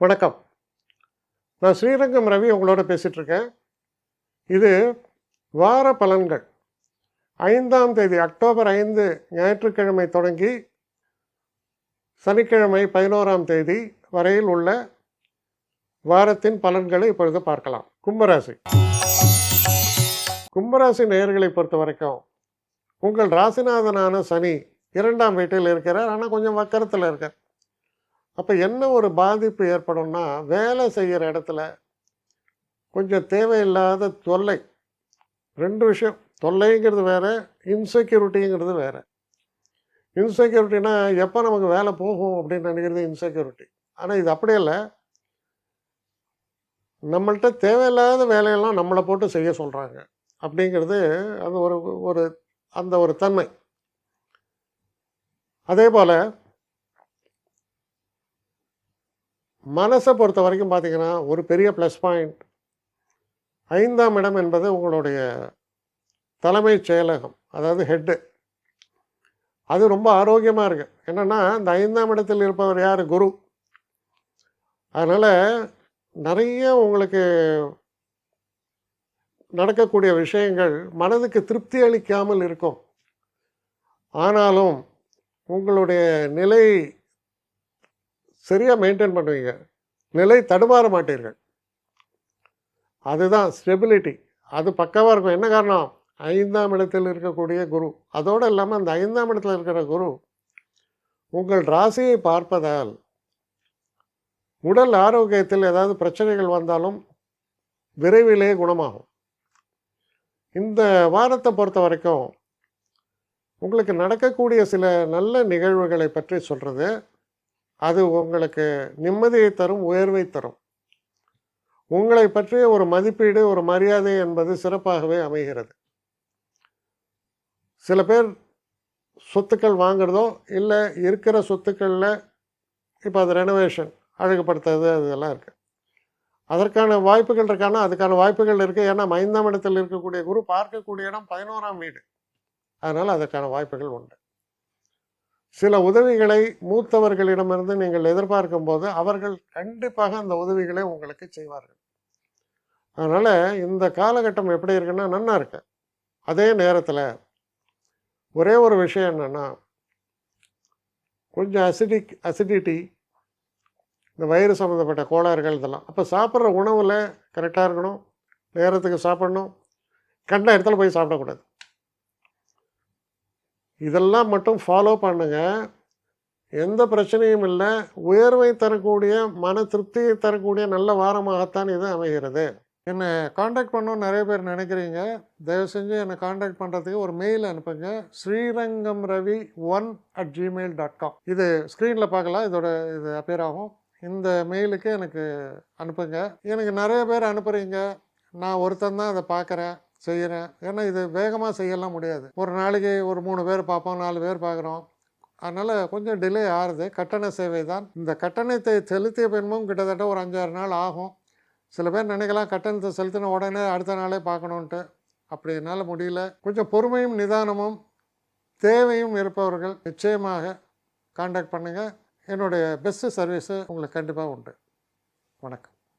வணக்கம். நான் ஸ்ரீரங்கம் ரவி உங்களோட பேசிகிட்டு இருக்கேன். இது வார பலன்கள். 5ஆம் தேதி அக்டோபர் 5 ஞாயிற்றுக்கிழமை தொடங்கி சனிக்கிழமை 11ஆம் தேதி வரையில் உள்ள வாரத்தின் பலன்களை இப்பொழுது பார்க்கலாம். கும்பராசி. கும்பராசி நேயர்களை பொறுத்த வரைக்கும் உங்கள் ராசிநாதனான சனி 2ஆம் வீட்டில் இருக்கிறார். ஆனால் கொஞ்சம் வக்கரத்தில் இருக்கார். அப்போ என்ன ஒரு பாதிப்பு ஏற்படும்னா, வேலை செய்கிற இடத்துல கொஞ்சம் தேவையில்லாத தொல்லை. 2 விஷயம். தொல்லைங்கிறது வேறு, இன்செக்யூரிட்டிங்கிறது வேறு. இன்செக்யூரிட்டினா எப்போ நமக்கு வேலை போகும் அப்படின்னு நினைக்கிறது இன்செக்யூரிட்டி. ஆனால் இது அப்படியே இல்லை. நம்மள்கிட்ட தேவையில்லாத வேலையெல்லாம் நம்மளை போட்டு செய்ய சொல்கிறாங்க அப்படிங்கிறது அது அந்த ஒரு தன்மை. அதே போல் மனசை பொறுத்த வரைக்கும் பார்த்திங்கன்னா ஒரு பெரிய ப்ளஸ் பாயிண்ட். 5ஆம் இடம் என்பது உங்களுடைய தலைமைச் செயலகம், அதாவது ஹெட்டு. அது ரொம்ப ஆரோக்கியமாக இருக்குது. என்னென்னா இந்த 5ஆம் இடத்தில் இருப்பவர் யார்? குரு. அதனால் நிறைய உங்களுக்கு நடக்கக்கூடிய விஷயங்கள் மனதுக்கு திருப்தி அளிக்காமல் இருக்கும். ஆனாலும் உங்களுடைய நிலை சரியாக மெயின்டைன் பண்ணுவீங்க. நிலை தடுமாற மாட்டீர்கள். அதுதான் ஸ்டெபிலிட்டி. அது பக்காவாக இருக்கும். என்ன காரணம்? 5ஆம் இடத்தில் இருக்கக்கூடிய குரு. அதோடு இல்லாமல் அந்த 5ஆம் இடத்தில் இருக்கிற குரு உங்கள் ராசியை பார்ப்பதால் உடல் ஆரோக்கியத்தில் ஏதாவது பிரச்சனைகள் வந்தாலும் விரைவிலே குணமாகும். இந்த வாரத்தை பொறுத்த வரைக்கும் உங்களுக்கு நடக்கக்கூடிய சில நல்ல நிகழ்வுகளை பற்றி சொல்கிறது. அது உங்களுக்கு நிம்மதியை தரும், உயர்வை தரும். உங்களை பற்றிய ஒரு மதிப்பீடு, ஒரு மரியாதை என்பது சிறப்பாகவே அமைகிறது. சில பேர் சொத்துக்கள் வாங்குறதோ இல்லை இருக்கிற சொத்துக்களில் இப்போ அது ரெனோவேஷன், அழகுபடுத்துறது, அதெல்லாம் இருக்குது. அதற்கான வாய்ப்புகள் இருக்கானா? அதுக்கான வாய்ப்புகள் இருக்குது. ஏன்னா 5ஆம் இடத்தில் இருக்கக்கூடிய குரு பார்க்கக்கூடிய இடம் 11ஆம் வீடு. அதனால் அதற்கான வாய்ப்புகள் உண்டு. சில உதவிகளை மூத்தவர்களிடமிருந்து நீங்கள் எதிர்பார்க்கும் போது அவர்கள் கண்டிப்பாக அந்த உதவிகளை உங்களுக்கு செய்வார்கள். அதனால் இந்த காலகட்டம் எப்படி இருக்குன்னா நன்னா இருக்கு. அதே நேரத்தில் ஒரே ஒரு விஷயம் என்னென்னா, கொஞ்சம் அசிடிட்டி, இந்த வயிறு சம்மந்தப்பட்ட கோளாறுகள் இதெல்லாம். அப்போ சாப்பிட்ற உணவில் கரெக்டாக இருக்கணும், நேரத்துக்கு சாப்பிடணும், கண்ட இடத்துல போய் சாப்பிடக்கூடாது. இதெல்லாம் மட்டும் ஃபாலோ பண்ணுங்கள். எந்த பிரச்சனையும் இல்லை. உயர்வை தரக்கூடிய, மன திருப்தியை தரக்கூடிய நல்ல வாரமாகத்தான் இது அமைகிறது. என்னை காண்டாக்ட் பண்ணணும்னு நிறைய பேர் நினைக்கிறீங்க. தயவு செஞ்சு என்னை காண்டாக்ட் பண்ணுறதுக்கு ஒரு மெயில் அனுப்புங்க. srirangamravi1@gmail.com. இது ஸ்க்ரீனில் பார்க்கலாம். இது அப்பியர் ஆகும். இந்த மெயிலுக்கு எனக்கு அனுப்புங்க. எனக்கு நிறைய பேர் அனுப்புகிறீங்க. நான் ஒருத்தன் தான் அதை பார்க்குறேன், செய்கிறேன். ஏன்னா இது வேகமாக செய்யலாம் முடியாது. ஒரு நாளைக்கு ஒரு 3 பேர் பார்ப்போம், 4 பேர் பார்க்குறோம். அதனால் கொஞ்சம் டிலே ஆகுது. கட்டண சேவை தான். இந்த கட்டணத்தை செலுத்திய பின்பும் கிட்டத்தட்ட ஒரு 5-6 நாள் ஆகும். சில பேர் நினைக்கலாம் கட்டணத்தை செலுத்தின உடனே அடுத்த நாளே பார்க்கணுன்ட்டு. அப்படி என்னால் முடியல. கொஞ்சம் பொறுமையும் நிதானமும் தேவையும் இருப்பவர்கள் நிச்சயமாக காண்டாக்ட் பண்ணுங்கள். என்னுடைய பெஸ்ட்டு சர்வீஸு உங்களுக்கு கண்டிப்பாக உண்டு. வணக்கம்.